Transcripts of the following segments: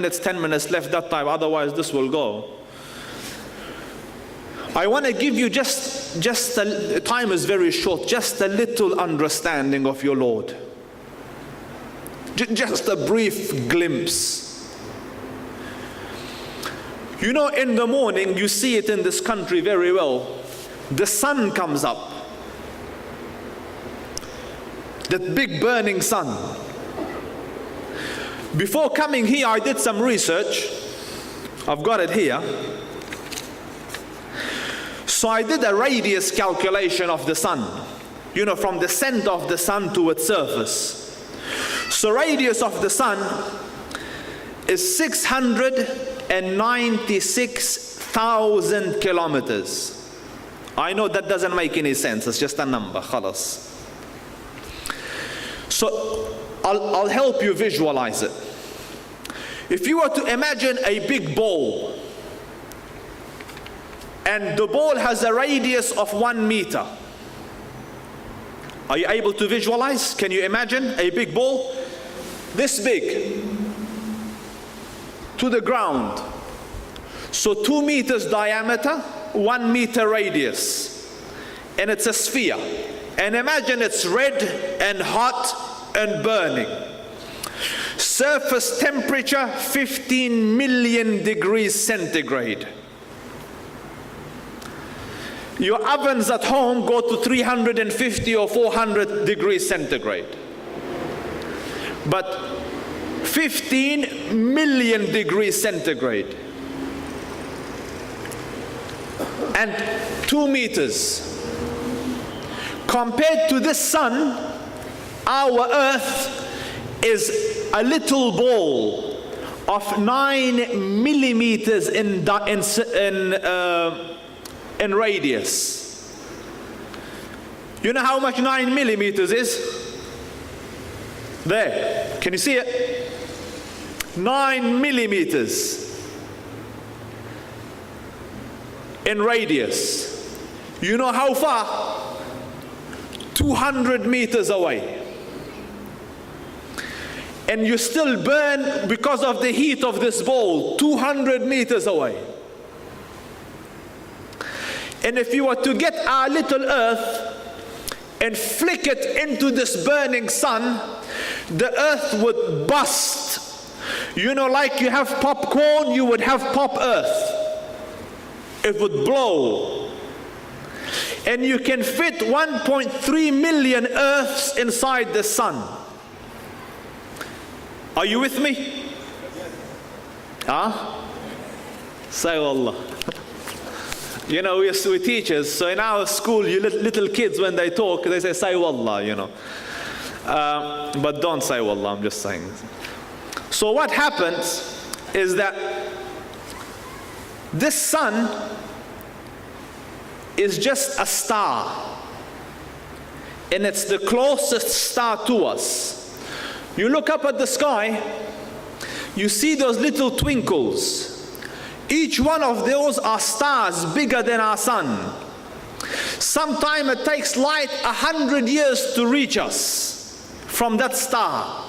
minutes, 10 minutes left that time, otherwise this will go. I want to give you time is very short, just a little understanding of your Lord. Just a brief glimpse. You know, in the morning, you see it in this country very well. The sun comes up. That big burning sun. Before coming here, I did some research. I've got it here. So I did a radius calculation of the sun, you know, from the center of the sun to its surface. So radius of the sun is 696,000 kilometers. I know that doesn't make any sense, it's just a number, khalas. So I'll help you visualize it. If you were to imagine a big ball, and the ball has a radius of 1 meter. Are you able to visualize? Can you imagine a big ball? This big. To the ground. So 2 meters diameter, 1 meter radius. And it's a sphere. And imagine it's red and hot and burning. Surface temperature 15 million degrees centigrade. Your ovens at home go to 350 or 400 degrees centigrade. But 15 million degrees centigrade. And 2 meters. Compared to this sun, our earth is a little ball of 9 millimeters in radius. You know how much 9 millimeters is? There. Can you see it? 9 millimeters in radius. You know how far? 200 meters away. And you still burn because of the heat of this ball 200 meters away. And if you were to get our little earth and flick it into this burning sun, the earth would bust. You know, like you have popcorn, you would have pop earth. It would blow. And you can fit 1.3 million earths inside the sun. Are you with me? Huh? Say Allah. You know, we're teachers, so in our school, you little kids, when they talk, they say wallah, you know. But don't say wallah, I'm just saying. So what happens is that this sun is just a star. And it's the closest star to us. You look up at the sky, you see those little twinkles. Each one of those are stars bigger than our sun. Sometimes it takes light 100 years to reach us from that star.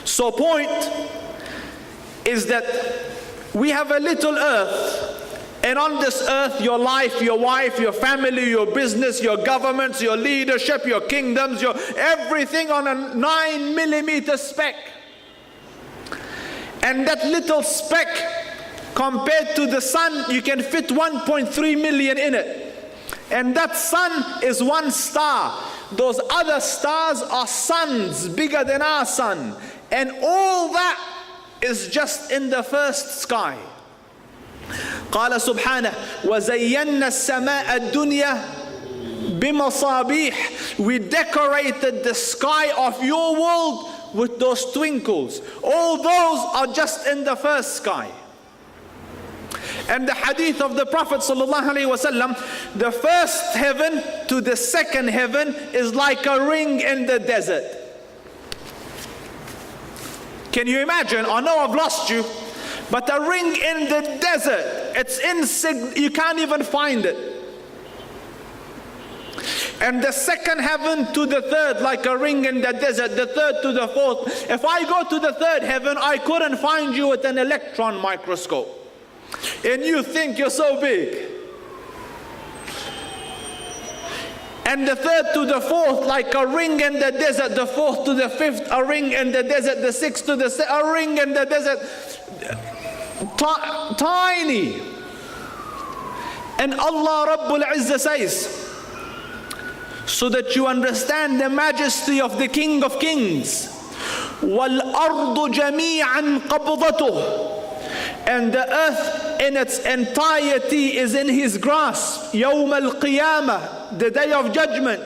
So point is that we have a little earth, and on this earth your life, your wife, your family, your business, your governments, your leadership, your kingdoms, your everything on a 9 millimeter speck. And that little speck, compared to the sun, you can fit 1.3 million in it. And that sun is one star. Those other stars are suns bigger than our sun. And all that is just in the first sky. قال سبحانه وَزَيَّنَّا السَّمَاءَ الدُّنْيَا بِمَصَابِيحِ. We decorated the sky of your world with those twinkles. All those are just in the first sky. And the hadith of the Prophet ﷺ, the first heaven to the second heaven is like a ring in the desert. Can you imagine? I know I've lost you, but a ring in the desert, it's you can't even find it. and the second heaven to the third, like a ring in the desert, the third to the fourth. If I go to the third heaven, I couldn't find you with an electron microscope. And you think you're so big. And the third to the fourth, like a ring in the desert, the fourth to the fifth, a ring in the desert, the sixth to the a ring in the desert. Tiny. And Allah Rabbul Izzah says, so that you understand the majesty of the King of Kings, وَالْأَرْضُ جَمِيعًا قَبْضَتُهُ, and the earth in its entirety is in His grasp. يَوْمَ الْقِيَامَةِ, the day of judgment.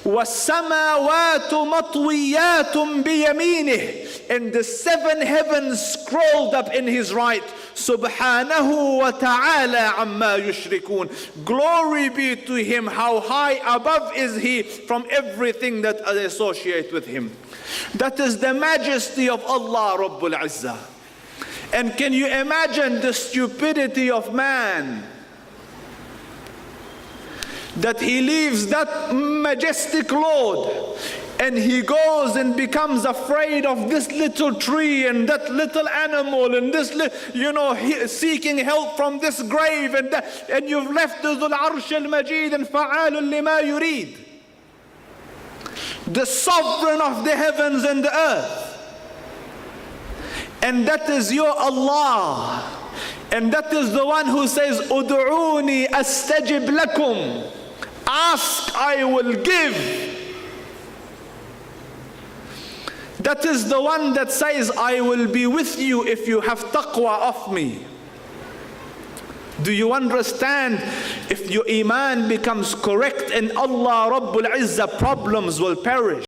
وَالسَّمَاوَاتُ مَطْوِيَّاتٌ بِيَمِينِهِ, and the seven heavens scrolled up in His right. Subhanahu wa ta'ala amma yushrikun. Glory be to Him, how high above is He from everything that I associate with Him. That is the majesty of Allah Rabbul Izzah. And can you imagine the stupidity of man? That he leaves that majestic Lord and he goes and becomes afraid of this little tree and that little animal and this, seeking help from this grave, and you've left the Dhul Arsh al-Majid and Fa'alun lima yurid, the sovereign of the heavens and the earth. And that is your Allah. And that is the one who says, Udu'uni astajib lakum. Ask, I will give. That is the one that says, I will be with you if you have taqwa of me. Do you understand? If your iman becomes correct in Allah Rabbul Izzah, problems will perish.